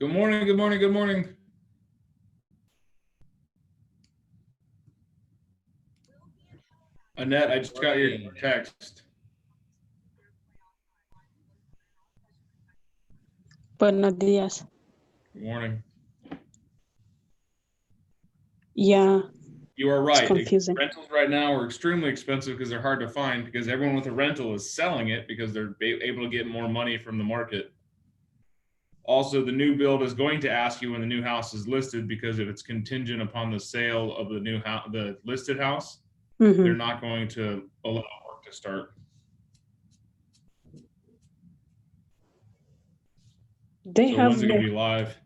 Good morning, good morning, good morning. Annette, I just got your text. Buenos días. Good morning. Yeah. You are right. It's confusing. Rentals right now are extremely expensive because they're hard to find because everyone with a rental is selling it because they're able to get more money from the market. Also, the new build is going to ask you when the new house is listed because if it's contingent upon the sale of the new house, the listed house, they're not going to allow work to start. They so when's it going to be live?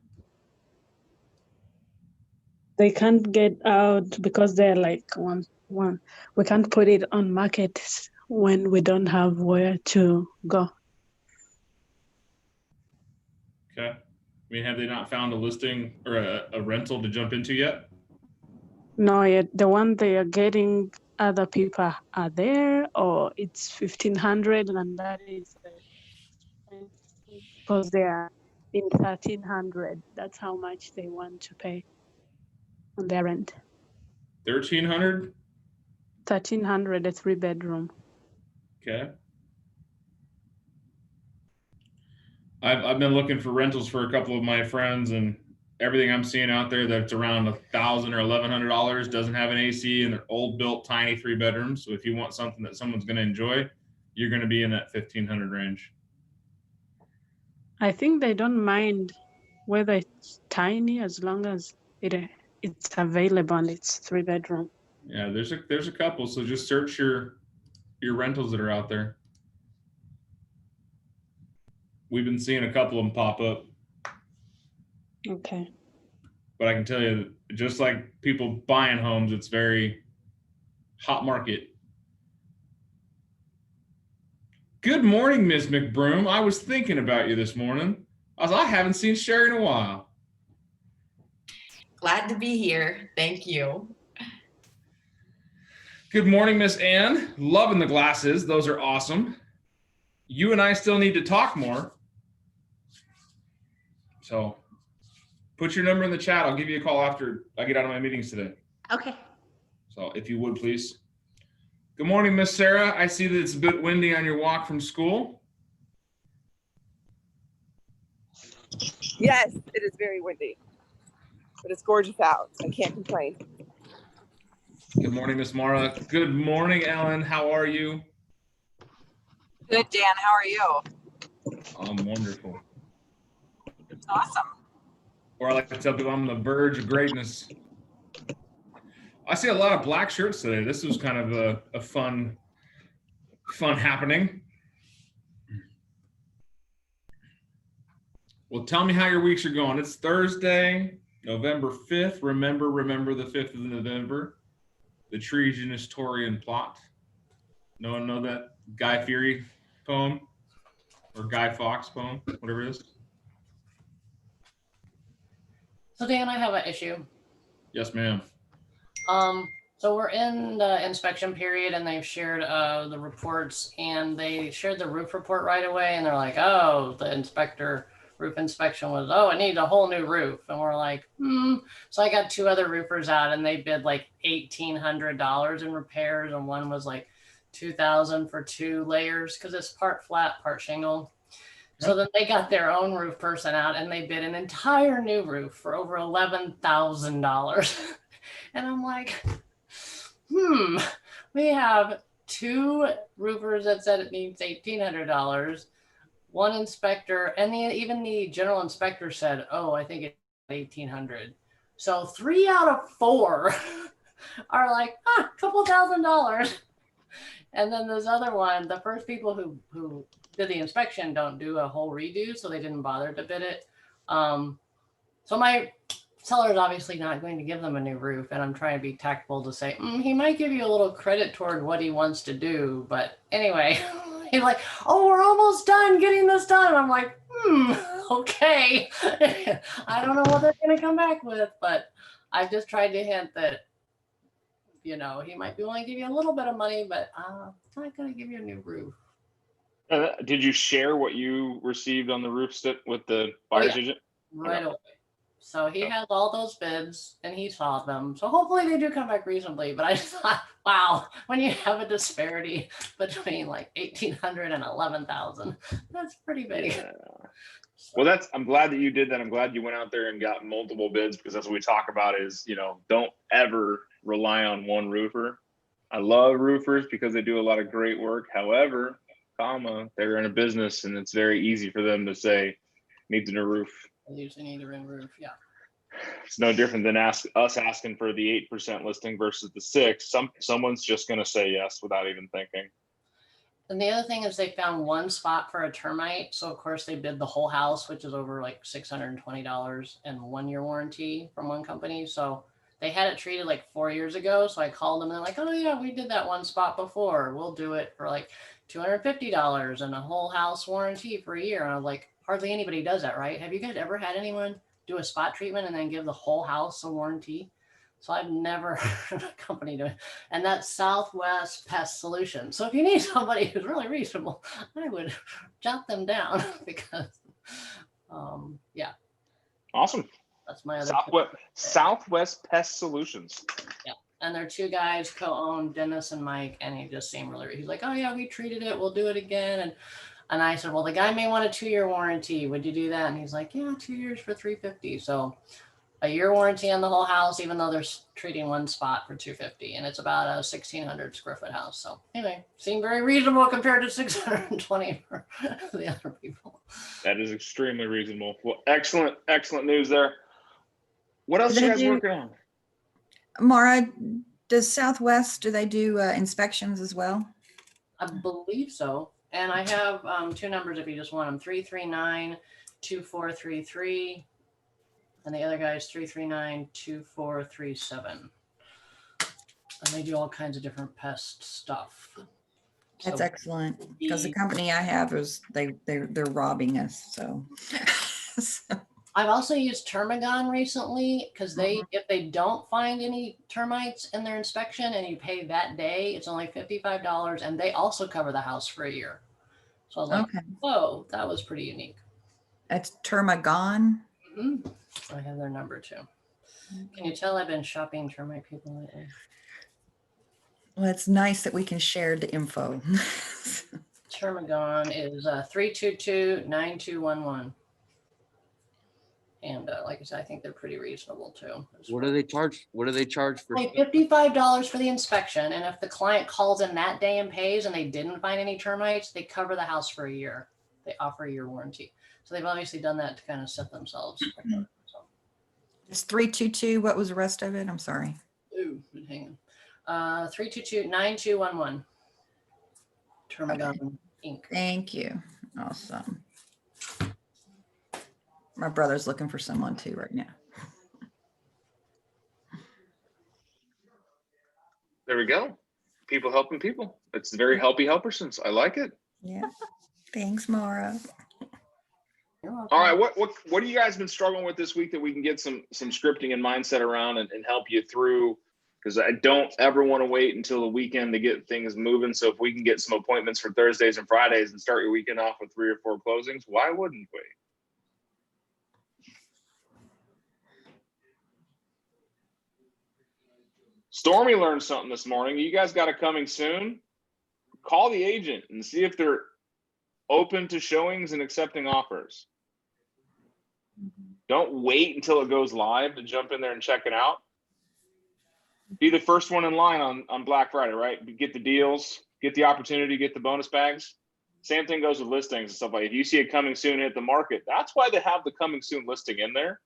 They can't get out because they're like one. We can't put it on market when we don't have where to go. Okay. I mean, have they not found a listing or a rental to jump into yet? No, yet. The one they are getting, other people are there, or it's 1,500, and that is because they are in 1,300. That's how much they want to pay on their rent. 1,300. 1,300, a 3-bedroom. Okay. I've been looking for rentals for a couple of my friends, and everything I'm seeing out there that's around $1,000 or $1,100 doesn't have an AC, and they're old built, tiny 3-bedrooms. So if you want something that someone's going to enjoy, you're going to be in that 1,500 range. I think they don't mind whether it's tiny as long as it's available and it's 3-bedroom. Yeah, there's a couple. So just search your rentals that are out there. We've been seeing a couple of them pop up. Okay. But I can tell you, just like people buying homes, it's very hot market. Good morning, Miss McBroom. I was thinking about you this morning. I haven't seen Sherry in a while. Glad to be here. Thank you. Good morning, Miss Ann. Loving the glasses. Those are awesome. You and I still need to talk more. So put your number in the chat. I'll give you a call after I get out of my meetings today. Okay. So if you would, please. Good morning, Miss Sarah. I see that it's a bit windy on your walk from school. Yes, it is very windy, but it's gorgeous out. I can't complain. Good morning, Miss Mara. Good morning, Ellen. How are you? Good, Dan. How are you? I'm wonderful. Awesome. Or I like to tell people I'm on the verge of greatness. I see a lot of black shirts today. This was kind of a fun happening. Well, tell me how your weeks are going. It's Thursday, November 5th. Remember the 5th of November, the Treason plot. No one know that Guy Fieri poem or Guy Fawkes poem, whatever it is? So Dan, I have an issue. Yes, ma'am. So we're in the inspection period and they've shared the reports, and they shared the roof report right away, and they're like, oh, the roof inspection was, oh, it needs a whole new roof. And we're like, So I got 2 other roofers out, and they bid like $1,800 in repairs, and one was like $2,000 for 2 layers because it's part flat, part shingle. So then they got their own roof person out, and they bid an entire new roof for over $11,000. And I'm like, we have 2 roofers that said it needs $1,800. One inspector, and even the general inspector said, oh, I think it's $1,800. So 3 out of 4 are like, a couple $1,000. And then this other one, the first people who did the inspection don't do a whole redo, so they didn't bother to bid it. So my seller is obviously not going to give them a new roof, and I'm trying to be tactful to say, he might give you a little credit toward what he wants to do. But anyway, he's like, oh, we're almost done getting this done. And I'm like, okay. I don't know what they're going to come back with, but I've just tried to hint that, he might be willing to give you a little bit of money, but it's not going to give you a new roof. Did you share what you received on the roof with the buyer's agent? right away. So he has all those bids and he saw them. So hopefully they do come back reasonably. But I just thought, wow, when you have a disparity between like 1,800 and 11,000, that's pretty big. Yeah. So, Well, I'm glad that you did that. I'm glad you went out there and got multiple bids, because that's what we talk about is, don't ever rely on one roofer. I love roofers because they do a lot of great work. However, they're in a business and it's very easy for them to say, needs a new roof. I usually need a ring roof. Yeah. It's no different than us asking for the 8% listing versus the 6. Someone's just going to say yes without even thinking. And the other thing is they found one spot for a termite. So of course they bid the whole house, which is over like $620 and 1-year warranty from one company. So they had it treated like 4 years ago. So I called them and they're like, oh yeah, we did that one spot before. We'll do it for like $250 and a whole house warranty for a year. And I was like, hardly anybody does that, right? Have you guys ever had anyone do a spot treatment and then give the whole house a warranty? So I've never heard of a company doing it. And that's Southwest Pest Solutions. So if you need somebody who's really reasonable, I would jot them down because, yeah, Awesome. that's my other. Southwest Pest Solutions. Yeah. And they're two guys co-owned, Dennis and Mike, and he just seemed really, he's like, oh yeah, we treated it. We'll do it again. And I said, well, the guy may want a 2-year warranty. Would you do that? And he's like, yeah, 2 years for $350. So a year warranty on the whole house, even though they're treating one spot for $250, and it's about a 1,600 square foot house. So anyway, seemed very reasonable compared to 620 for the other people. That is extremely reasonable. Well, excellent news there. What else are you guys working on? Mara, does Southwest, do they do inspections as well? I believe so. And I have 2 numbers if you just want them, 339-2433. And the other guy is 339-2437. And they do all kinds of different pest stuff. That's So excellent, because the company I have is they're robbing us. So I've also used Termagon recently because if they don't find any termites in their inspection and you pay that day, it's only $55, and they also cover the house for a year. So I was like, okay, whoa, that was pretty unique. that's Termagon. Mhm. I have their number too. Can you tell I've been shopping termite people lately? Well, it's nice that we can share the info. Termagon is 322-9211. And like I said, I think they're pretty reasonable too. What do they charge? What do they charge for? Like $55 for the inspection. And if the client calls in that day and pays and they didn't find any termites, they cover the house for a year. They offer a year warranty. So they've obviously done that to kind of set themselves. So, It's 322. What was the rest of it? I'm sorry. ooh, hang on. 322-9211. Termagon Inc. Thank you. Awesome. My brother's looking for someone too right now. There we go. People helping people. It's very helpy helpersons. I like it. Yeah. Thanks, Mara. You're welcome. All right. What have you guys been struggling with this week that we can get some scripting and mindset around and help you through? Because I don't ever want to wait until the weekend to get things moving. So if we can get some appointments for Thursdays and Fridays and start your weekend off with 3 or 4 closings, why wouldn't we? Stormy learned something this morning. You guys got it coming soon. Call the agent and see if they're open to showings and accepting offers. Don't wait until it goes live to jump in there and check it out. Be the first one in line on Black Friday, right? Get the deals, get the opportunity, get the bonus bags. Same thing goes with listings and stuff like that. If you see it coming soon hit the market, that's why they have the coming soon listing in there.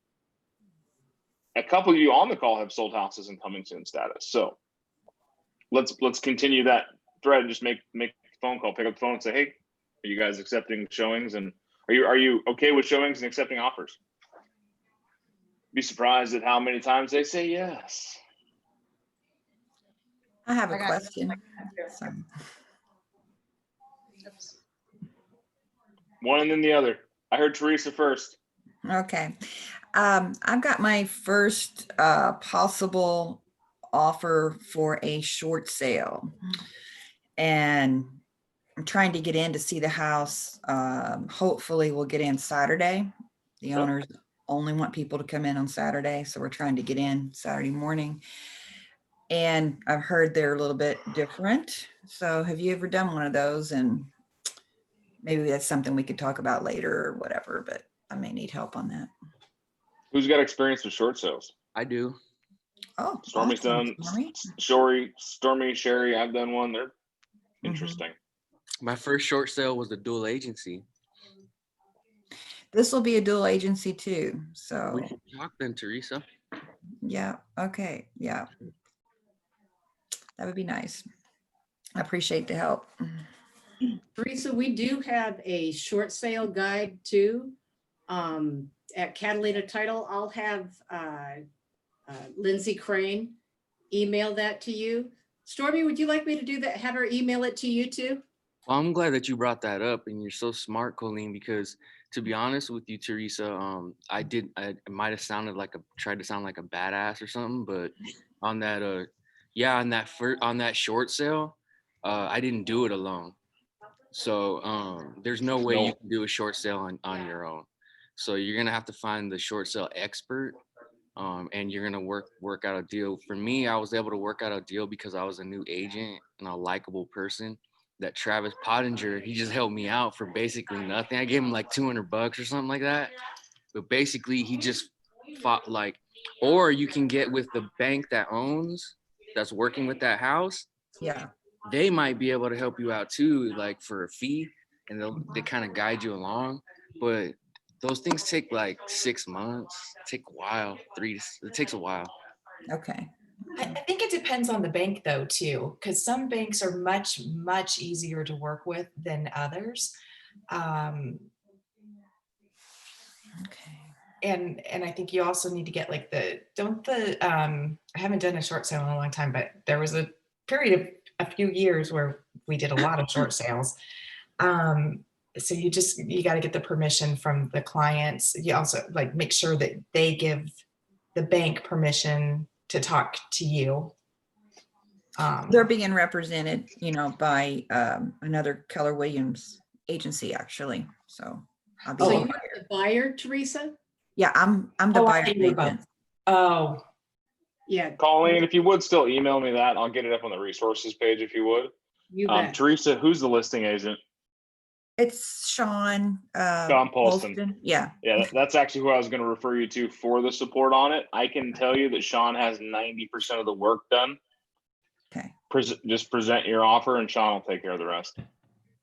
A couple of you on the call have sold houses in coming soon status. So let's continue that thread and just make a phone call, pick up the phone and say, hey, are you guys accepting showings? And are you okay with showings and accepting offers? Be surprised at how many times they say yes. I have a question. Sorry. One and then the other. I heard Teresa first. Okay. I've got my first possible offer for a short sale, and I'm trying to get in to see the house. Hopefully we'll get in Saturday. The Sure. owner's only want people to come in on Saturday. So we're trying to get in Saturday morning. And I've heard they're a little bit different. So have you ever done one of those? And maybe that's something we could talk about later or whatever, but I may need help on that. Who's got experience with short sales? I do. Oh, Stormy's awesome, done. Stormy. Stormy, Sherry, I've done one. They're Mhm. interesting. My first short sale was a dual agency. This will be a dual agency too. So We can talk then, Teresa. yeah, okay, yeah. That would be nice. I appreciate the help. Teresa, we do have a short sale guide too. At Catalina Title, I'll have Lindsay Crane email that to you. Stormy, would you like me to do that? Have her email it to you too? Well, I'm glad that you brought that up, and you're so smart, Colleen, because to be honest with you, Teresa, I might have sounded like tried to sound like a badass or something, but on that, on that short sale, I didn't do it alone. So there's no way you can do a short sale on your own. So you're gonna have to find the short sale expert, and you're gonna work out a deal. For me, I was able to work out a deal because I was a new agent and a likable person. That Travis Pottinger, he just helped me out for basically nothing. I gave him like $200 or something like that. But basically, he just fought like, or you can get with the bank that's working with that house. Yeah. They might be able to help you out too, like for a fee, and they kind of guide you along. But those things take like 6 months, take a while, it takes a while. Okay. I think it depends on the bank though, too, because some banks are much, much easier to work with than others. Okay. And I think you also need to get like I haven't done a short sale in a long time, but there was a period of a few years where we did a lot of short sales. So you got to get the permission from the clients. You also like make sure that they give the bank permission to talk to you. They're being represented, by another Keller Williams agency, actually. So I'll be So the you're buyer. the buyer, Teresa? Yeah, I'm the Oh, I buyer think you're both. agent. Oh, Yeah, Colleen, if you would still email me that, I'll get it up on the resources page if you would. you bet. Teresa, who's the listing agent? It's Sean. Sean Polston. Yeah. Yeah, that's actually who I was going to refer you to for the support on it. I can tell you that Sean has 90% of the work done. Okay. Just present your offer and Sean will take care of the rest.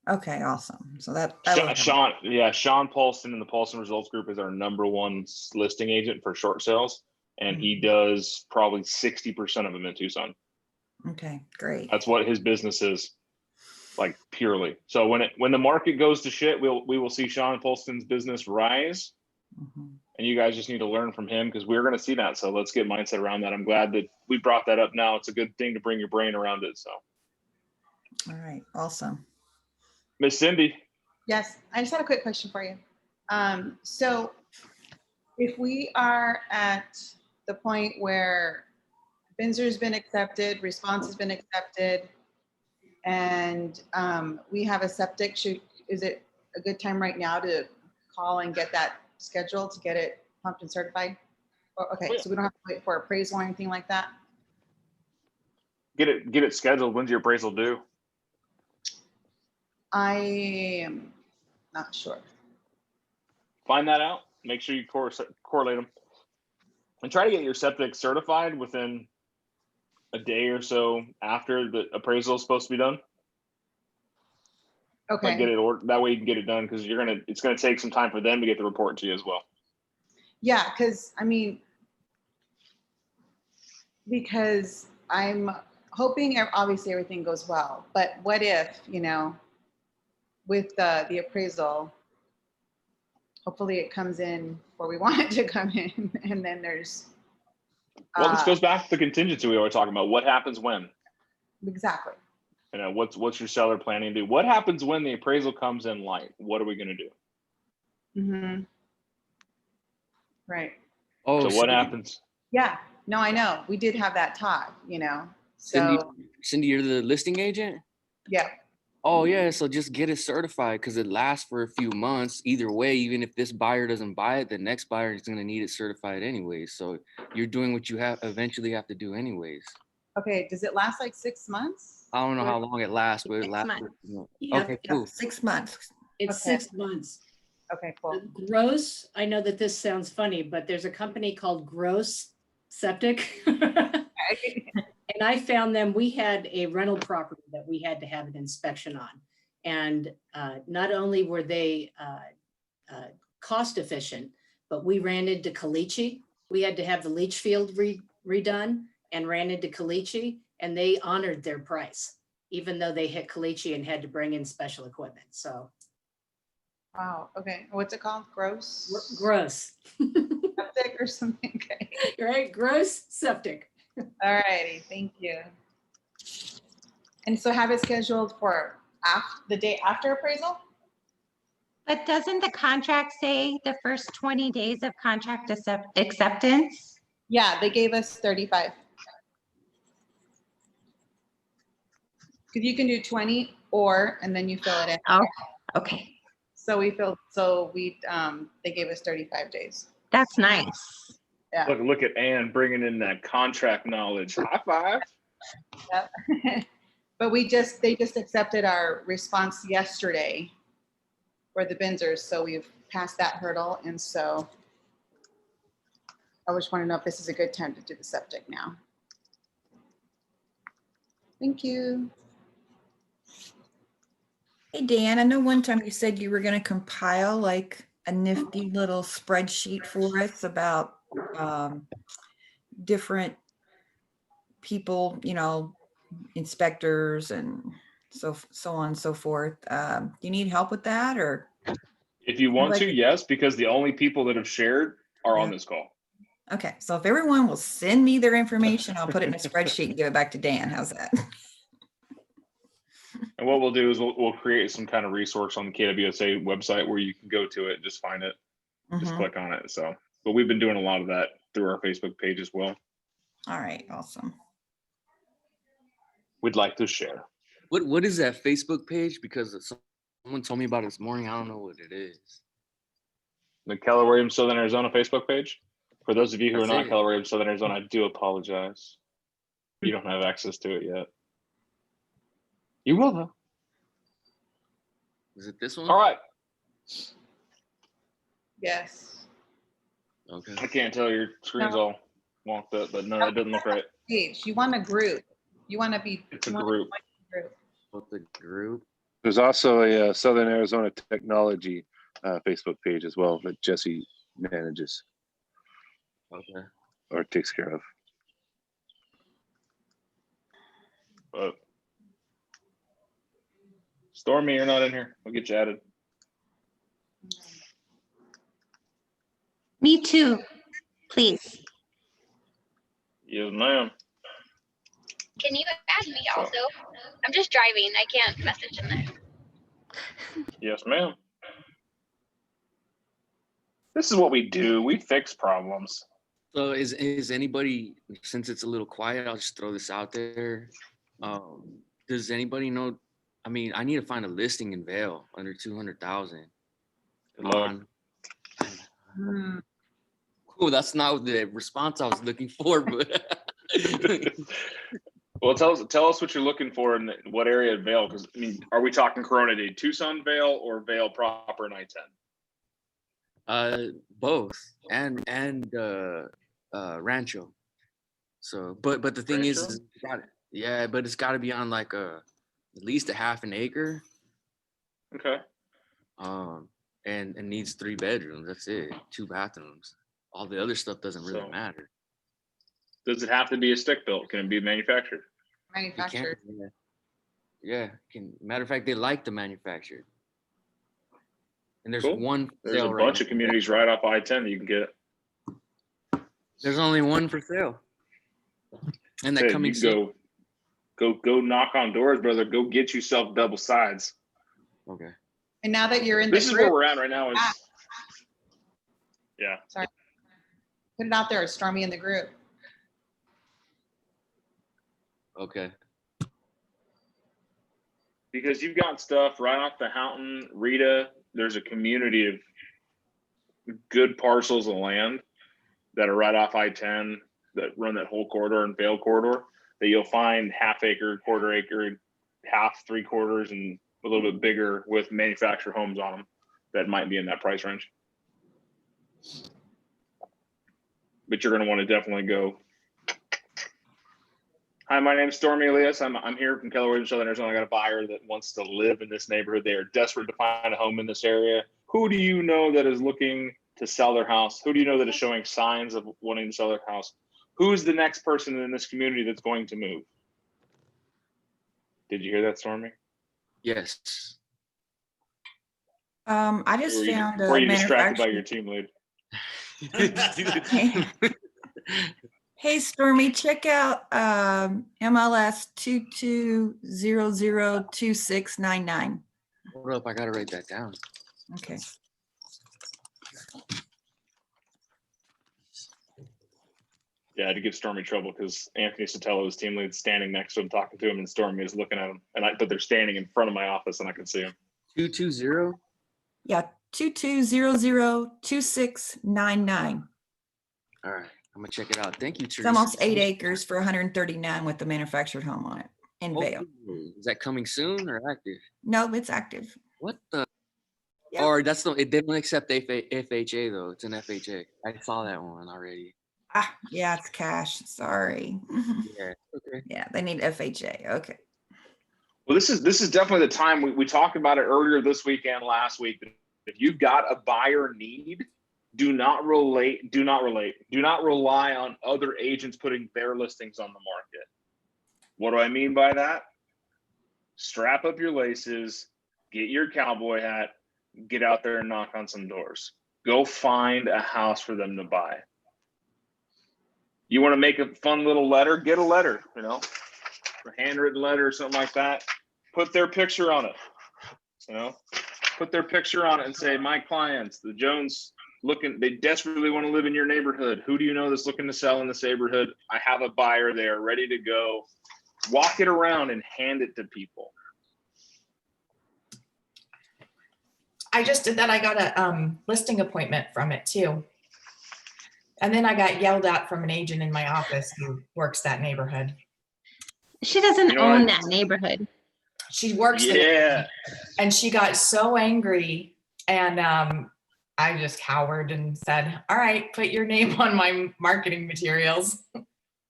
Okay. Awesome. So that Sean Polston and the Polston Results Group is our #1 listing agent for short sales. And he does probably 60% of them in Tucson. Okay, great. That's what his business is, like purely. So when the market goes to shit, we will see Sean Polston's business rise. Mhm. And you guys just need to learn from him because we're going to see that. So let's get mindset around that. I'm glad that we brought that up now. It's a good thing to bring your brain around it. So, All right. Awesome. Miss Cindy. Yes, I just had a quick question for you. So if we are at the point where Binzer's been accepted, response has been accepted, and we have a septic, is it a good time right now to call and get that scheduled to get it pumped and certified? Okay, so we don't have to wait for appraisal or anything like that? Get it scheduled. When's your appraisal due? I am not sure. Find that out. Make sure you correlate them. And try to get your septic certified within a day or so after the appraisal is supposed to be done. Okay. Like get it ordered. That way you can get it done because it's gonna take some time for them to get the report to you as well. Yeah, because I'm hoping obviously everything goes well, but what if, with the appraisal, hopefully it comes in where we want it to come in, and then there's. Well, this goes back to the contingency we were talking about. What happens when? Exactly. What's your seller planning to do? What happens when the appraisal comes in light? What are we going to do? Mm-hmm. Right. Oh, So what happens? Yeah. No, I know. We did have that talk, So Cindy, you're the listing agent? yeah. Oh yeah, so just get it certified because it lasts for a few months. Either way, even if this buyer doesn't buy it, the next buyer is gonna need it certified anyways. So you're doing what you have eventually have to do anyways. Okay, does it last like 6 months? I don't know Or- how long it lasts, but it 6 lasts. months. Yeah, Okay, Yeah, cool. 6 months. it's Okay. 6 months. Okay, cool. Gross, I know that this sounds funny, but there's a company called Gross Septic. And I found them, we had a rental property that we had to have an inspection on. And not only were they cost efficient, but we ran into caliche. We had to have the leach field redone and ran into caliche, and they honored their price, even though they hit caliche and had to bring in special equipment. So Wow, okay. What's it called? Gross? gross, Septic or something? Okay. right? Gross septic. All righty, thank you. And so have it scheduled for the day after appraisal? But doesn't the contract say the first 20 days of contract acceptance? Yeah, they gave us 35. Because you can do 20 and then you fill it in. Oh, okay. So they gave us 35 days. That's nice. Yeah. Look at Ann bringing in that contract knowledge. High five. Yep. But they just accepted our response yesterday for the Benzers, so we've passed that hurdle, and so I just want to know if this is a good time to do the septic now. Thank you. Hey, Dan, I know one time you said you were going to compile like a nifty little spreadsheet for us about different people, inspectors and so on and so forth. Do you need help with that, or? If you want Like- to, yes, because the only people that have shared are on Yeah. this call. Okay, so if everyone will send me their information, I'll put it in a spreadsheet and give it back to Dan. How's that? And what we'll do is we'll create some kind of resource on the KWSA website where you can go to it, just find it, just Mhm. click on it. So, but we've been doing a lot of that through our Facebook page as well. All right, awesome. We'd like to share. What is that Facebook page? Because someone told me about it this morning. I don't know what it is. The Keller Williams Southern Arizona Facebook page. For those of you who are That's not it. Keller Williams Southern Arizona, I do apologize. You don't have access to it yet. You will though. Is it this one? All right. Yes. Okay. I can't tell your screen's all wonked up, but no, that doesn't look right. Page. You want a group. You want to be. It's a you wanna group. join a group. What the group? There's also a Southern Arizona Technology Facebook page as well that Jesse manages Okay. or takes care of. But Stormy, you're not in here. We'll get you added. Me too, please. Yes, ma'am. Can you add me also? I'm just driving. I can't message in there. Yes, ma'am. This is what we do. We fix problems. So is anybody, since it's a little quiet, I'll just throw this out there. Does anybody know? I mean, I need to find a listing in Vail under 200,000. Good luck. Hmm. Cool. That's not the response I was looking for, but Well, tell us what you're looking for in what area of Vail. Because I mean, are we talking Corona Day, Tucson, Vail, or Vail proper in I-10? both and Rancho. So, but the thing is, Rancho? but it's got to be on like at least a half an acre. Okay. And needs 3 bedrooms. That's it. 2 bathrooms. All the other stuff doesn't really So- matter. Does it have to be a stick built? Can it be manufactured? You can't. Manufactured. Yeah. Matter of fact, they like the manufactured. And there's Cool. one. for There's a sale right bunch of now. communities right off I-10 that you can get. There's only one for sale. And that Hey, coming you soon. go knock on doors, brother. Go get yourself double sides. Okay. And now that you're in This the is where group, we're at right now. Is yeah. put it out there. Stormy in the group. Okay. because you've got stuff right off the Houghton, Rita. There's a community of good parcels of land that are right off I-10 that run that whole corridor and Vale corridor that you'll find half acre, quarter acre, half, 3/4, and a little bit bigger with manufactured homes on them that might be in that price range. But you're going to want to definitely go. Hi, my name is Stormy Elias. I'm here from Keller Williams, Southern Arizona. I got a buyer that wants to live in this neighborhood. They are desperate to find a home in this area. Who do you know that is looking to sell their house? Who do you know that is showing signs of wanting to sell their house? Who's the next person in this community that's going to move? Did you hear that, Stormy? Yes. I just found a Were you distracted by manufacturing. your team lead? Hey, Stormy, check out MLS 22002699. Hold up, I gotta write that down. Okay. Yeah, I had to give Stormy trouble because Anthony Sotelo, his team lead, standing next to him, talking to him, and Stormy is looking at him. But they're standing in front of my office, and I can see him. 220. Yeah, 22002699. All right, I'm gonna check it out. Thank you, It's Teresa. almost 8 acres for 139 with the manufactured home on it in Vale. Is that coming soon or active? No, it's active. What the? Yeah. Or that's the, it didn't accept FHA though. It's an FHA. I saw that one already. Ah, yeah, it's cash. Sorry. Yeah. Okay. Yeah, they need FHA. Okay. Well, this is definitely the time we talked about it earlier this week and last week. If you've got a buyer need, do not rely on other agents putting their listings on the market. What do I mean by that? Strap up your laces, get your cowboy hat, get out there and knock on some doors. Go find a house for them to buy. You want to make a fun little letter? Get a letter, a handwritten letter or something like that. Put their picture on it, put their picture on it and say, my clients, the Jones they desperately want to live in your neighborhood. Who do you know that's looking to sell in this neighborhood? I have a buyer there ready to go. Walk it around and hand it to people. I just did that. I got a listing appointment from it too. And then I got yelled at from an agent in my office who works that neighborhood. She doesn't You know own what? that neighborhood. She works the neighborhood, and she got so angry, and I just cowered and said, all right, put your name on my marketing materials.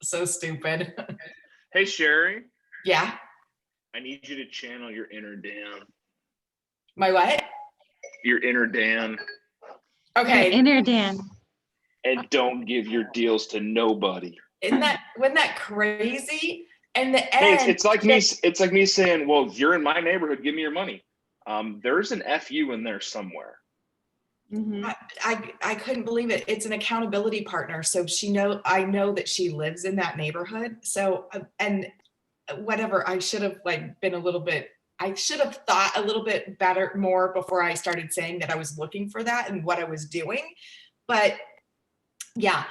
So stupid. Hey, Sherry. Yeah. I need you to channel your inner Dan. My what? Your inner Dan. Okay. Inner Dan. And don't give your deals to nobody. Wasn't that crazy? And the Hey, end. it's like me saying, well, you're in my neighborhood, give me your money. There's an FU in there somewhere. I couldn't believe it. It's an accountability partner. So I know that she lives in that neighborhood. So, and whatever, I should have thought a little bit more before I started saying that I was looking for that and what I was doing. But yeah.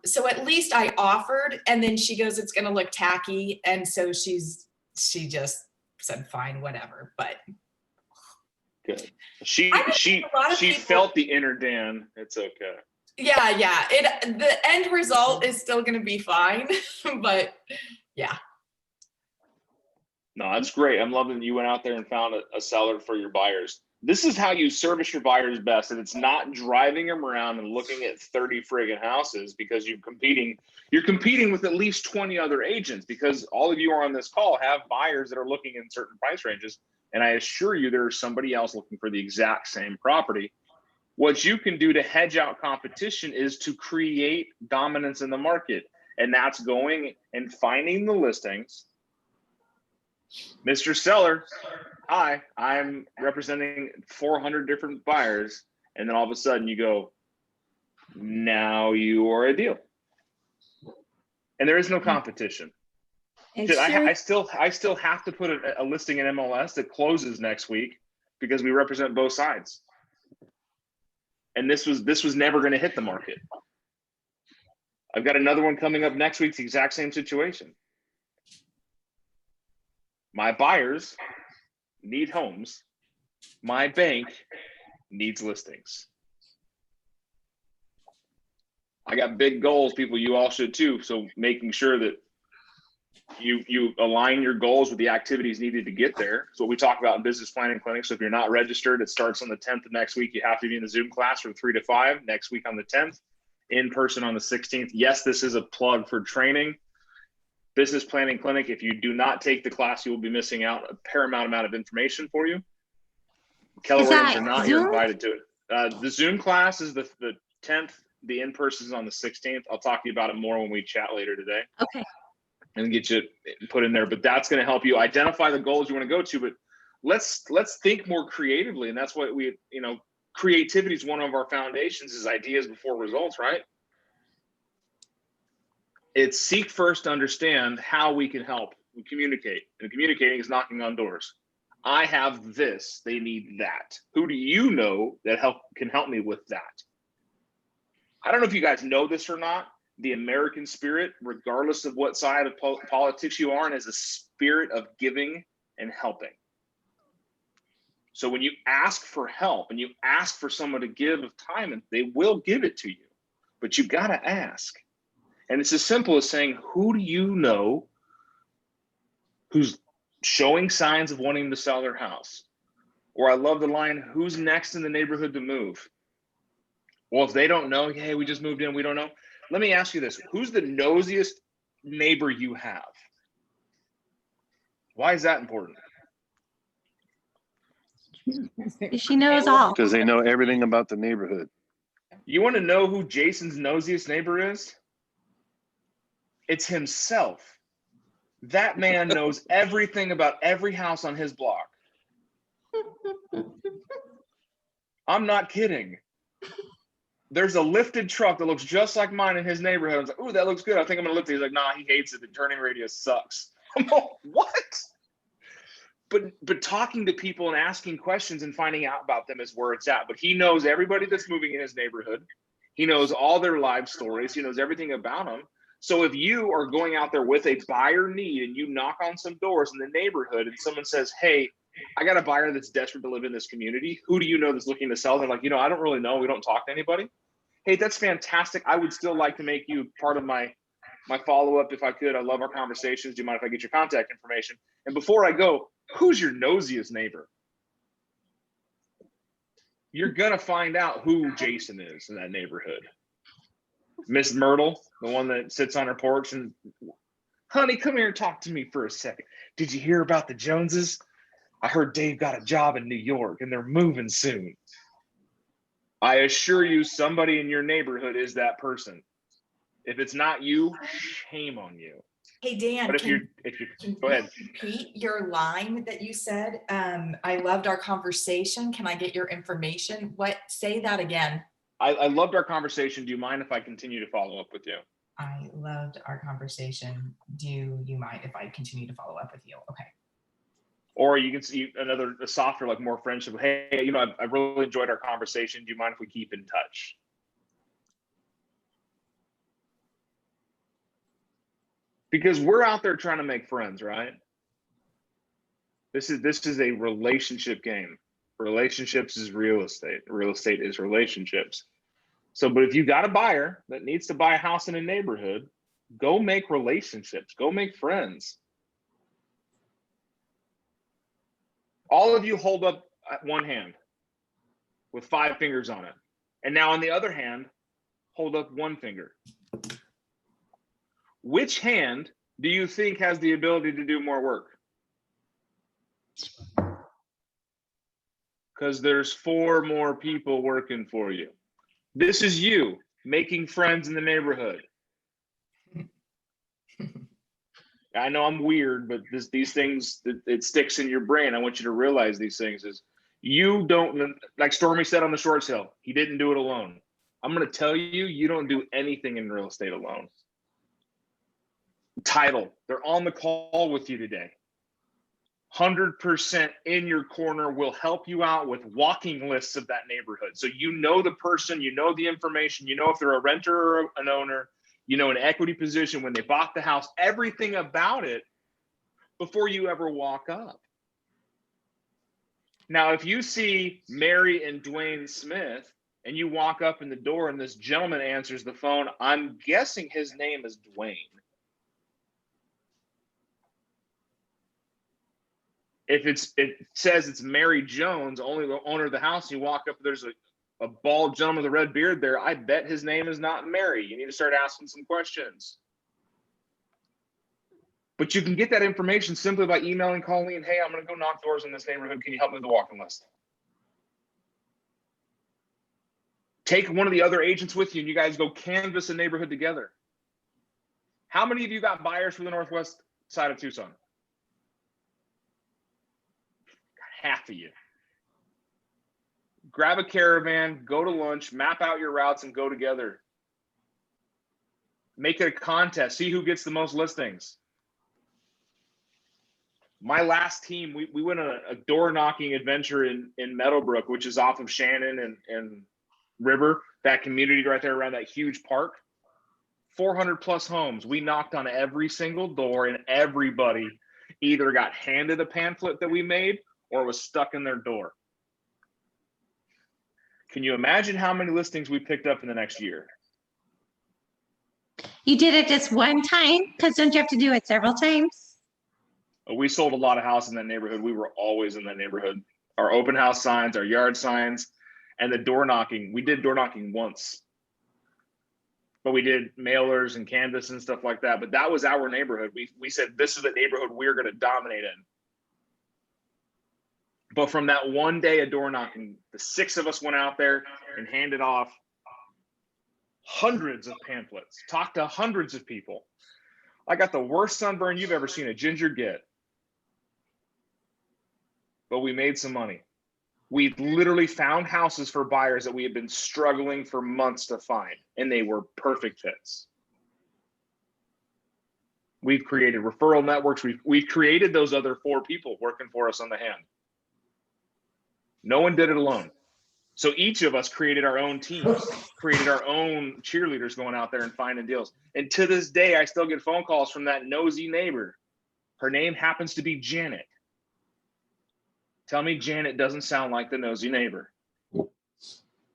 So at least I offered, and then she goes, it's going to look tacky. And so she just said, fine, whatever. But good. She people, felt the inner Dan. It's okay. Yeah. The end result is still going to be fine, but yeah. No, that's great. I'm loving that you went out there and found a seller for your buyers. This is how you service your buyers best. And it's not driving them around and looking at 30 friggin' houses because you're competing with at least 20 other agents, because all of you are on this call have buyers that are looking in certain price ranges. And I assure you there's somebody else looking for the exact same property. What you can do to hedge out competition is to create dominance in the market. And that's going and finding the listings. Mr. Seller, hi, I'm representing 400 different buyers. And then all of a sudden you go, now you are a deal. And there is no competition. I still have to put a listing in MLS that closes next week because we represent both sides. And this was never going to hit the market. I've got another one coming up next week, the exact same situation. My buyers need homes. My bank needs listings. I got big goals, people. You all should too. So making sure that you align your goals with the activities needed to get there. It's what we talk about in business planning clinics. So if you're not registered, it starts on the 10th of next week. You have to be in the Zoom class from 3 to 5 next week on the 10th, in person on the 16th. Yes, this is a plug for training. Business planning clinic. If you do not take the class, you will be missing out a paramount amount of information for you. Keller Williams or not, you're invited to it. The Zoom class is the 10th. The in-person is on the 16th. I'll talk to you about it more when we chat later today. Okay. And get you put in there, but that's going to help you identify the goals you want to go to. But let's think more creatively, and that's what we, creativity is one of our foundations, is ideas before results, right? It's seek first to understand how we can help. We communicate, and communicating is knocking on doors. I have this, they need that. Who do you know that can help me with that? I don't know if you guys know this or not. The American spirit, regardless of what side of politics you are in, is a spirit of giving and helping. So when you ask for help and you ask for someone to give of time, and they will give it to you, but you got to ask. And it's as simple as saying, who do you know who's showing signs of wanting to sell their house? Or I love the line, who's next in the neighborhood to move? Well, if they don't know, hey, we just moved in, we don't know. Let me ask you this. Who's the nosiest neighbor you have? Why is that important? She knows all. Because they know everything about the neighborhood. You want to know who Jason's nosiest neighbor is? It's himself. That man knows everything about every house on his block. I'm not kidding. There's a lifted truck that looks just like mine in his neighborhood. I was like, ooh, that looks good. I think I'm gonna lift it. He's like, nah, he hates it. The turning radius sucks. I'm like, what? But talking to people and asking questions and finding out about them is where it's at. But he knows everybody that's moving in his neighborhood. He knows all their life stories. He knows everything about them. So if you are going out there with a buyer need and you knock on some doors in the neighborhood and someone says, hey, I got a buyer that's desperate to live in this community. Who do you know that's looking to sell? They're like, I don't really know. We don't talk to anybody. Hey, that's fantastic. I would still like to make you part of my follow-up if I could. I love our conversations. Do you mind if I get your contact information? And before I go, who's your nosiest neighbor? You're going to find out who Jason is in that neighborhood. Miss Myrtle, the one that sits on her porch and, honey, come here and talk to me for a second. Did you hear about the Joneses? I heard Dave got a job in New York and they're moving soon. I assure you, somebody in your neighborhood is that person. If it's not you, shame on you. Hey, Dan, but if you go ahead. Repeat your line that you said. I loved our conversation. Can I get your information? Say that again. I loved our conversation. Do you mind if I continue to follow up with you? I loved our conversation. Do you mind if I continue to follow up with you? Okay. Or you can see a softer, like more friendship. Hey, I really enjoyed our conversation. Do you mind if we keep in touch? Because we're out there trying to make friends, right? This is a relationship game. Relationships is real estate. Real estate is relationships. So, but if you got a buyer that needs to buy a house in a neighborhood, go make relationships. Go make friends. All of you hold up one hand with 5 fingers on it. And now on the other hand, hold up 1 finger. Which hand do you think has the ability to do more work? Because there's 4 more people working for you. This is you making friends in the neighborhood. I know I'm weird, but these things, it sticks in your brain. I want you to realize these things is you don't, like Stormy said on the short sale, he didn't do it alone. I'm going to tell you, you don't do anything in real estate alone. Title, they're on the call with you today. 100% in your corner will help you out with walking lists of that neighborhood. So you know the person, you know the information, you know if they're a renter or an owner, you know an equity position, when they bought the house, everything about it before you ever walk up. Now, if you see Mary and Dwayne Smith and you walk up in the door and this gentleman answers the phone, I'm guessing his name is Dwayne. If it says it's Mary Jones, only the owner of the house, and you walk up, there's a bald gentleman with a red beard there, I bet his name is not Mary. You need to start asking some questions. But you can get that information simply by emailing Colleen, hey, I'm going to go knock doors in this neighborhood. Can you help me with the walking list? Take one of the other agents with you and you guys go canvass a neighborhood together. How many of you got buyers for the northwest side of Tucson? Half of you. Grab a caravan, go to lunch, map out your routes, and go together. Make it a contest. See who gets the most listings. My last team, we went on a door knocking adventure in Meadowbrook, which is off of Shannon and River, that community right there around that huge park. 400 plus homes. We knocked on every single door, and everybody either got handed a pamphlet that we made or was stuck in their door. Can you imagine how many listings we picked up in the next year? You did it just one time? Because don't you have to do it several times? We sold a lot of houses in that neighborhood. We were always in that neighborhood. Our open house signs, our yard signs, and the door knocking. We did door knocking once, but we did mailers and canvas and stuff like that. But that was our neighborhood. We said, this is the neighborhood we're going to dominate in. But from that one day of door knocking, the 6 of us went out there and handed off hundreds of pamphlets, talked to hundreds of people. I got the worst sunburn you've ever seen a ginger get. But we made some money. We literally found houses for buyers that we had been struggling for months to find, and they were perfect fits. We've created referral networks. We've created those other 4 people working for us on the hand. No one did it alone. So each of us created our own teams, created our own cheerleaders going out there and finding deals. And to this day, I still get phone calls from that nosy neighbor. Her name happens to be Janet. Tell me Janet doesn't sound like the nosy neighbor.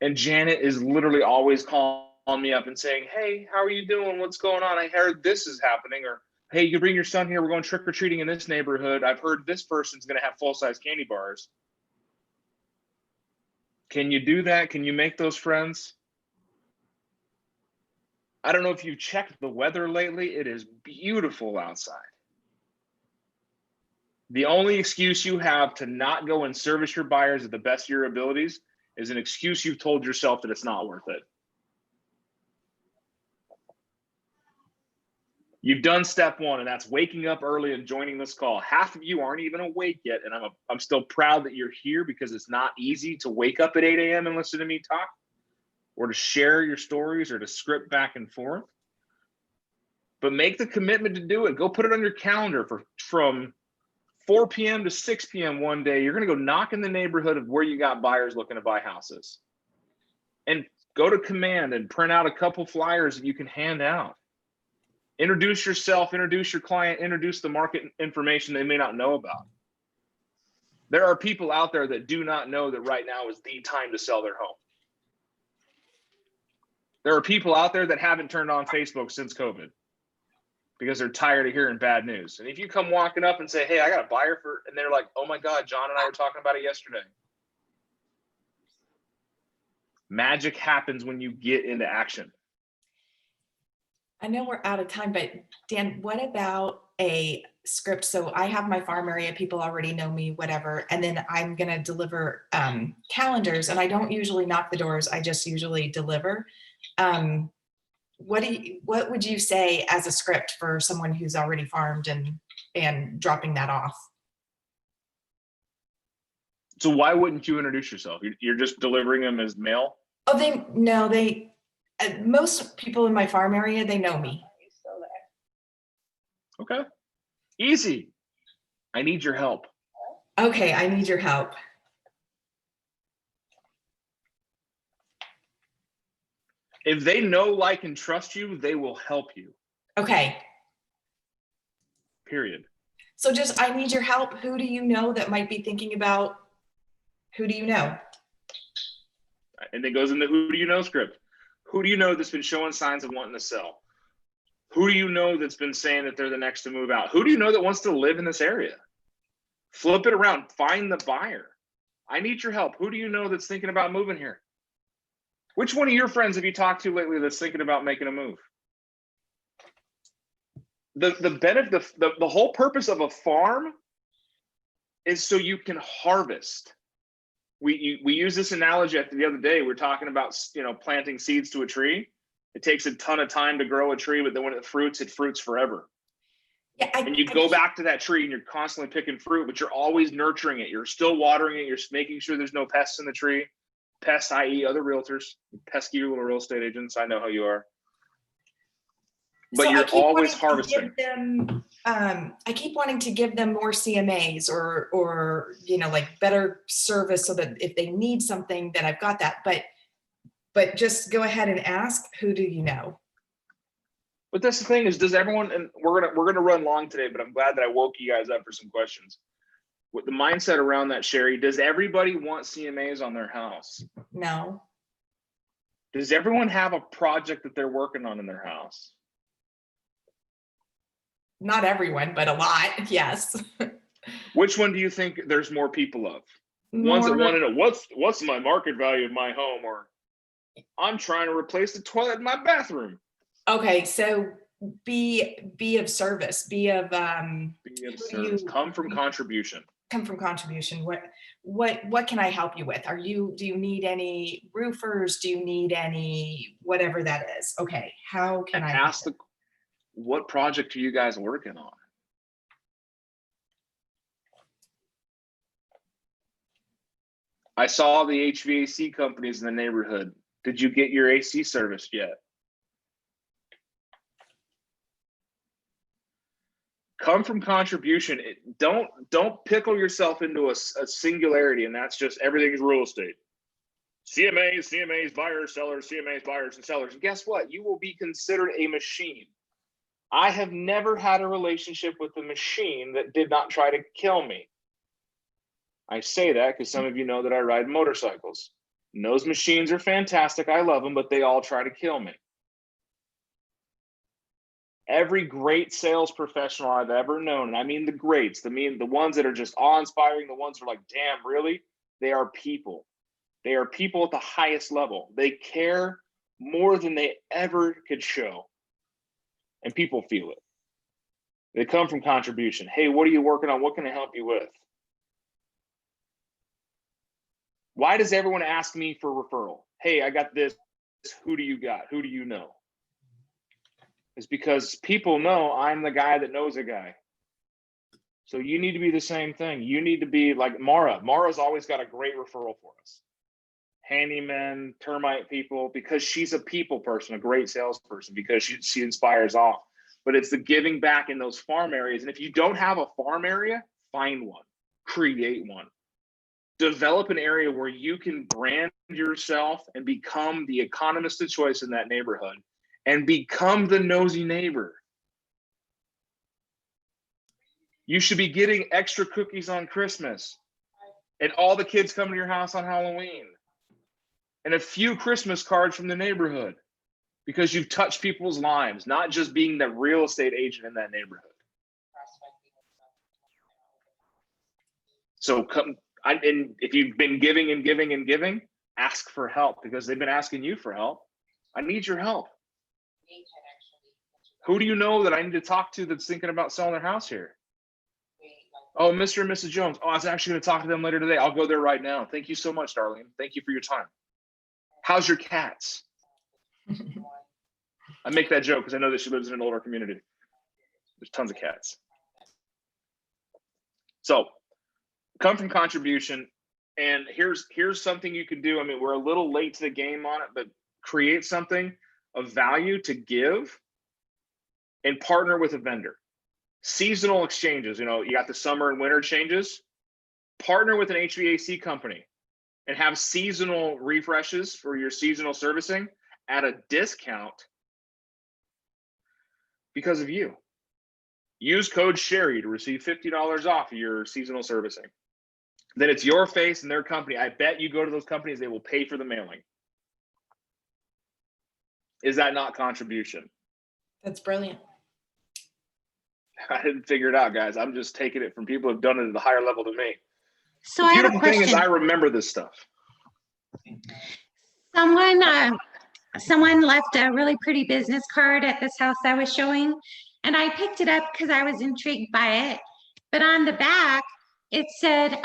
And Janet is literally always calling me up and saying, hey, how are you doing? What's going on? I heard this is happening. Or, hey, you can bring your son here. We're going trick-or-treating in this neighborhood. I've heard this person's going to have full-size candy bars. Can you do that? Can you make those friends? I don't know if you've checked the weather lately. It is beautiful outside. The only excuse you have to not go and service your buyers at the best of your abilities is an excuse you've told yourself that it's not worth it. You've done step 1, and that's waking up early and joining this call. Half of you aren't even awake yet, and I'm still proud that you're here, because it's not easy to wake up at 8 a.m. and listen to me talk, or to share your stories, or to script back and forth. But make the commitment to do it. Go put it on your calendar from 4 p.m. to 6 p.m. one day. You're going to go knock in the neighborhood of where you got buyers looking to buy houses. And go to Command and print out a couple flyers that you can hand out. Introduce yourself, introduce your client, introduce the market information they may not know about. There are people out there that do not know that right now is the time to sell their home. There are people out there that haven't turned on Facebook since COVID because they're tired of hearing bad news. And if you come walking up and say, hey, I got a buyer for, and they're like, oh my God, John and I were talking about it yesterday. Magic happens when you get into action. I know we're out of time, but Dan, what about a script? So I have my farm area, people already know me, whatever. And then I'm going to deliver calendars, and I don't usually knock the doors. I just usually deliver. What would you say as a script for someone who's already farmed and dropping that off? So why wouldn't you introduce yourself? You're just delivering them as mail? Oh, most people in my farm area, they know me. Okay. Easy. I need your help. Okay, I need your help. If they know, like, and trust you, they will help you. Okay. Period. So just, I need your help. Who do you know that might be thinking about Who do you know? And then goes in the who do you know script. Who do you know that's been showing signs of wanting to sell? Who do you know that's been saying that they're the next to move out? Who do you know that wants to live in this area? Flip it around, find the buyer. I need your help. Who do you know that's thinking about moving here? Which one of your friends have you talked to lately that's thinking about making a move? The benefit, the whole purpose of a farm is so you can harvest. We use this analogy the other day. We were talking about, you know, planting seeds to a tree. It takes a ton of time to grow a tree, but then when it fruits forever. Yeah, and you go back to that tree and you're constantly picking fruit, but you're always nurturing it. You're still watering it. You're making sure there's no pests in the tree. Pests, i.e. other realtors, pesky little real estate agents. I know how you are. But so you're always wanting to harvesting. give them, I keep wanting to give them more CMAs or you know, like better service so that if they need something, that I've got that. But just go ahead and ask, who do you know? But that's the thing is, does everyone? And we're gonna run long today, but I'm glad that I woke you guys up for some questions. With the mindset around that, Sherry, does everybody want CMAs on their house? No. Does everyone have a project that they're working on in their house? Not everyone, but a lot, yes. Which one do you think there's more people of? Ones that want to know what's my market value of my home, or I'm trying to replace the toilet in my bathroom. Okay, so be of service, be of service. Come from contribution. Come from contribution. What can I help you with? Do you need any roofers? Do you need any whatever that is? Okay, how can I ask what project are you guys working on? I saw the HVAC companies in the neighborhood. Did you get your AC serviced yet? Come from contribution. Don't pickle yourself into a singularity, and that's just everything's real estate. CMAs, buyers, sellers, CMAs, buyers, and sellers. And guess what? You will be considered a machine. I have never had a relationship with a machine that did not try to kill me. I say that because some of you know that I ride motorcycles. And those machines are fantastic. I love them, but they all try to kill me. Every great sales professional I've ever known, and I mean the greats, the ones that are just awe-inspiring, the ones that are like, damn, really? They are people. They are people at the highest level. They care more than they ever could show. And people feel it. They come from contribution. Hey, what are you working on? What can I help you with? Why does everyone ask me for referral? Hey, I got this. Who do you got? Who do you know? It's because people know I'm the guy that knows a guy. So you need to be the same thing. You need to be like Mara. Mara's always got a great referral for us. Handymen, termite people, because she's a people person, a great salesperson, because she inspires awe. But it's the giving back in those farm areas. And if you don't have a farm area, find one, create one. Develop an area where you can brand yourself and become the economist of choice in that neighborhood and become the nosy neighbor. You should be getting extra cookies on Christmas and all the kids come to your house on Halloween and a few Christmas cards from the neighborhood because you've touched people's lives, not just being the real estate agent in that neighborhood. So come, and if you've been giving and giving and giving, ask for help because they've been asking you for help. I need your help. Who do you know that I need to talk to that's thinking about selling their house here? Oh, Mr. and Mrs. Jones. Oh, I was actually going to talk to them later today. I'll go there right now. Thank you so much, Darlene. Thank you for your time. How's your cats? I make that joke because I know that she lives in an older community. There's tons of cats. So come from contribution. And here's something you can do. I mean, we're a little late to the game on it, but create something of value to give and partner with a vendor. Seasonal exchanges, you know, you got the summer and winter changes. Partner with an HVAC company and have seasonal refreshes for your seasonal servicing at a discount because of you. Use code SHERRY to receive $50 off your seasonal servicing. then it's your face and their company. I bet you go to those companies, they will pay for the mailing. Is that not contribution? That's brilliant. I didn't figure it out, guys. I'm just taking it from people who've done it at a higher level than me. So The I have a beautiful thing is question. I remember this stuff. Someone left a really pretty business card at this house I was showing, and I picked it up because I was intrigued by it. But on the back, it said,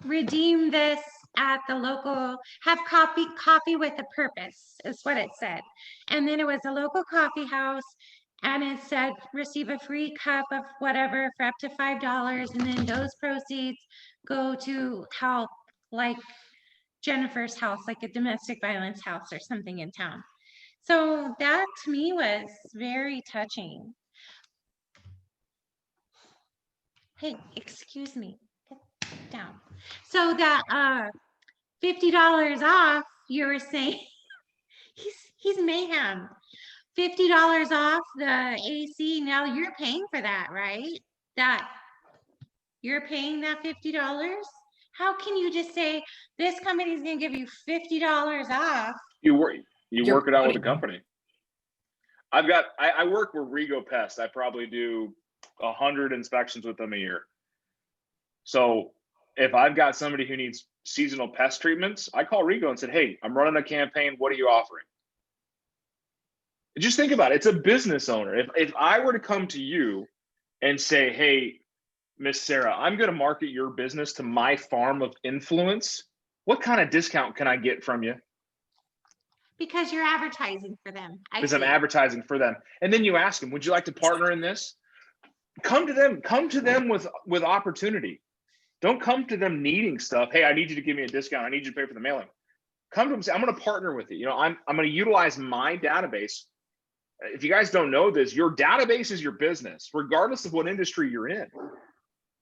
redeem this at the local, have coffee with a purpose, is what it said. And then it was a local coffee house, and it said, receive a free cup of whatever for up to $5, and then those proceeds go to help, like Jennifer's house, like a domestic violence house or something in town. So that to me was very touching. Hey, excuse me, get down. So that $50 off, you were saying, he's mayhem. $50 off the AC, now you're paying for that, right? That you're paying that $50? How can you just say this company's gonna give you $50 off? You work it out with the company. I work with Rego Pest. I probably do 100 inspections with them a year. So if I've got somebody who needs seasonal pest treatments, I call Rego and said, hey, I'm running a campaign. What are you offering? Just think about it. It's a business owner. If I were to come to you and say, hey, Miss Sarah, I'm going to market your business to my farm of influence, what kind of discount can I get from you? Because you're advertising for them. Because I'm advertising for them. And then you ask them, would you like to partner in this? Come to them with opportunity. Don't come to them needing stuff. Hey, I need you to give me a discount. I need you to pay for the mailing. Come to them and say, I'm going to partner with you. You know, I'm going to utilize my database. If you guys don't know this, your database is your business, regardless of what industry you're in.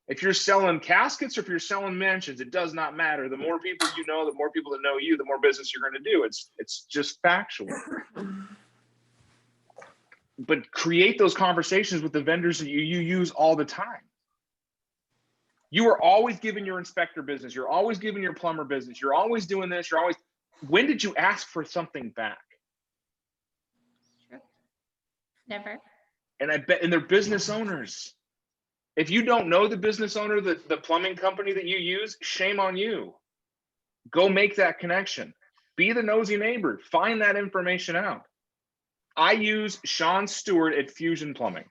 If you're selling caskets or if you're selling mansions, it does not matter. The more people you know, the more people that know you, the more business you're going to do. It's just factual. But create those conversations with the vendors that you use all the time. You are always giving your inspector business. You're always giving your plumber business. You're always doing this. You're always. When did you ask for something back? Never. And I bet, and they're business owners. If you don't know the business owner, the plumbing company that you use, shame on you. Go make that connection. Be the nosy neighbor. Find that information out. I use Sean Stewart at Fusion Plumbing.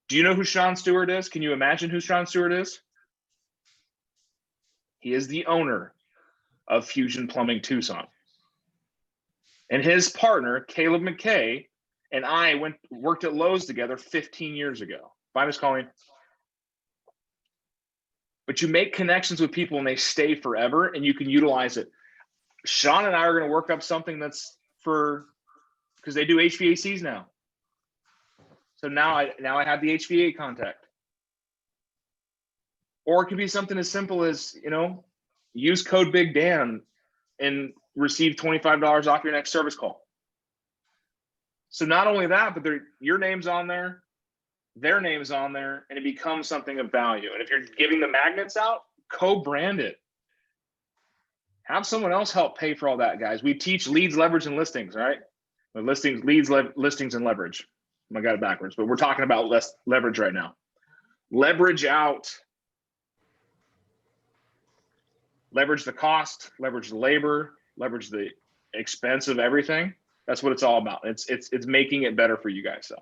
Do you know who Sean Stewart is? Can you imagine who Sean Stewart is? He is the owner of Fusion Plumbing Tucson. And his partner, Caleb McKay, and I worked at Lowe's together 15 years ago. Finest calling. But you make connections with people and they stay forever and you can utilize it. Sean and I are going to work up something that's because they do HVACs now. So now I have the HVA contact. Or it could be something as simple as, you know, use code Big Dan and receive $25 off your next service call. So not only that, but your name's on there, their name's on there, and it becomes something of value. And if you're giving the magnets out, co-brand it. Have someone else help pay for all that, guys. We teach leads, leverage, and listings, right? Listings, and leverage. I got it backwards, but we're talking about leverage right now. Leverage out. Leverage the cost, leverage the labor, leverage the expense of everything. That's what it's all about. It's making it better for you guys. So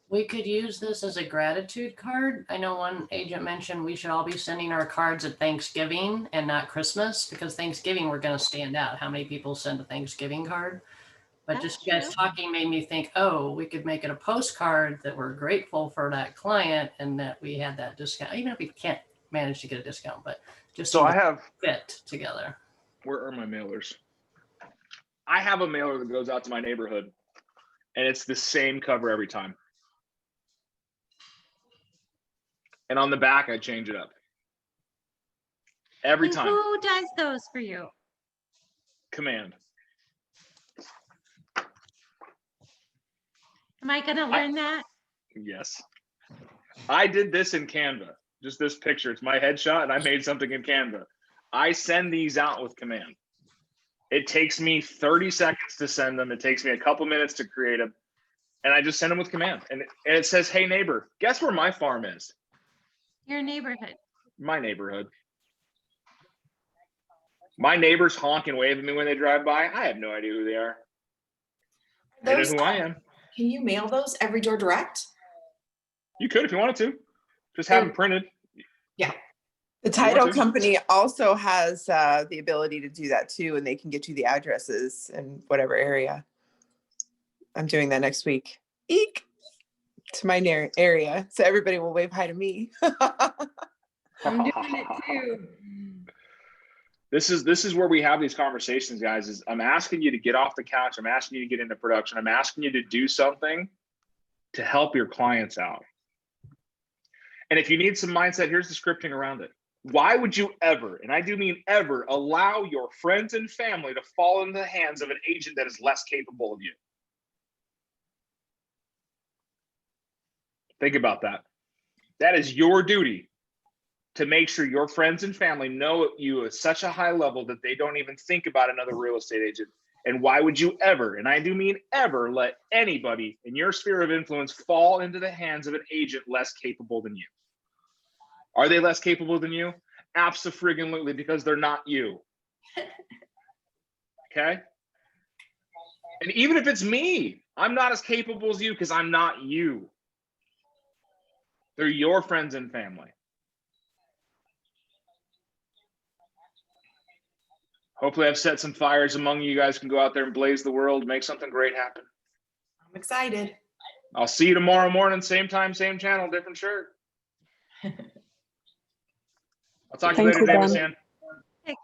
we could use this as a gratitude card. I know one agent mentioned we should all be sending our cards at Thanksgiving and not Christmas, because Thanksgiving we're going to stand out. How many people send a Thanksgiving card? But That's just you guys true. talking made me think, oh, we could make it a postcard that we're grateful for that client and that we had that discount, even if we can't manage to get a discount, but just so I have fit together. Where are my mailers? I have a mailer that goes out to my neighborhood and it's the same cover every time. And on the back, I change it up. Every And time. who does those for you? Command. Am I gonna learn that? Yes. I did this in Canva. just this picture. It's my headshot and I made something in Canva. I send these out with command. It takes me 30 seconds to send them. It takes me a couple minutes to create them. And I just send them with command. And it says, hey neighbor, guess where my farm is? Your neighborhood. My neighborhood. My neighbors honk and wave at me when they drive by. I have no idea who they are. They know Those, who I am. Can you mail those every door direct? You could if you wanted to. Just have them printed. Yeah. The title company also has the ability to do that too, and they can get you the addresses in whatever area. I'm doing that next week. Eek! To my area, so everybody will wave hi to me. I'm doing it too. This is where we have these conversations, guys. Is I'm asking you to get off the couch. I'm asking you to get into production. I'm asking you to do something to help your clients out. And if you need some mindset, here's the scripting around it. Why would you ever, and I do mean ever, allow your friends and family to fall into the hands of an agent that is less capable of you? Think about that. That is your duty to make sure your friends and family know you at such a high level that they don't even think about another real estate agent. And why would you ever, and I do mean ever, let anybody in your sphere of influence fall into the hands of an agent less capable than you? Are they less capable than you? Abso-friggin-lutely, because they're not you. Okay? And even if it's me, I'm not as capable as you because I'm not you. They're your friends and family. Hopefully I've set some fires among you. You guys can go out there and blaze the world, make something great happen. I'm excited. I'll see you tomorrow morning, same time, same channel, different shirt. I'll talk to you Thank later, you, Miss Dan. Ann.